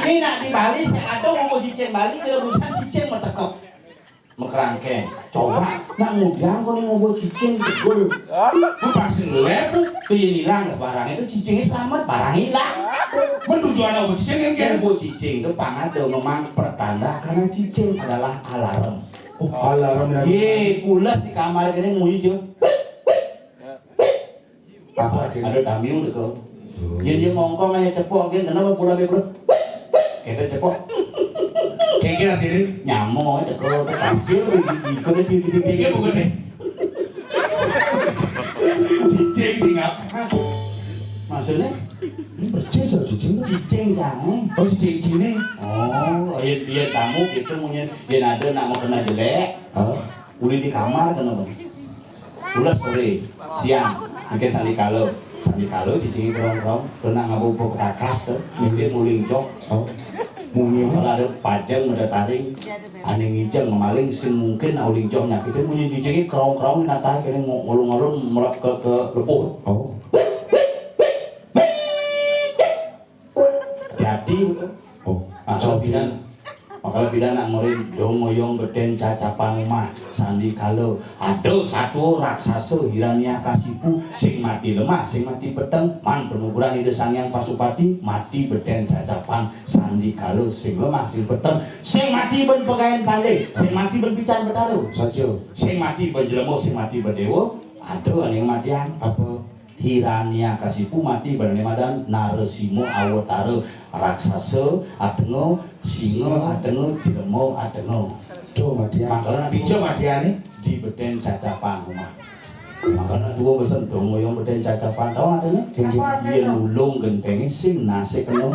Ini nak di Bali saya ada ngomong cicing Bali cerebusan cicing metekep mekerangkeng. Coba nak ngundang kau nih ngomong cicing tegul. Kau pasti ngelep tuh hilang barang itu cicingnya selamat barang hilang. Bertujuan apa cicing yang kayak? Ngomong cicing itu pangado memang pertanda karena cicing adalah alarm. Oh alarm ya. Ye kulas di kamar ini bunyi cuma. Apa dia? Ada tamu deh kau. Dia ngongkong aja cepok kan kenapa pula bebel. Kita cepok. Kayak dia Nyamuk itu kalau pasir di kayak bukan nih. Cicing singap. maksudnya cicing jangan. Oh cicing sini. Oh dia tamu gitu punya dia ada nak mau kena jelek. Udah di kamar kenapa? Ulas sore siang mungkin sandi kalau cicing kerong kena ngabubuk rakas tuh mungkin muling jok. Mungkin kalau ada pajang ada taring aneh ngijeng ngemaling sing mungkin auling jongnya kita punya cicing kerong nata kira ngolong merap ke lepuh. Jadi makanya bidan nak murid dong moyong beden cacapan mah sandi kalau ada satu raksasa Hiranyakasipu sing mati lemah sing mati peteng man penuburan ide sangyang Pasupati mati beden cacapan sandi kalau sing lemah sing peteng sing mati ben pegawai pandai sing mati ben pican betaru saja. sing mati ben jelema sing mati bedewa ada yang matian Apa? Hiranyakasipu mati bernamadan Naresimo Awatara raksasa atengo singa atengo jelema atengo Tuh matian. makanya Bijo matian nih. di beden cacapan rumah makanya dua besen dong yang beden cacapan tau adanya dia nulung gentengnya sing nasi kena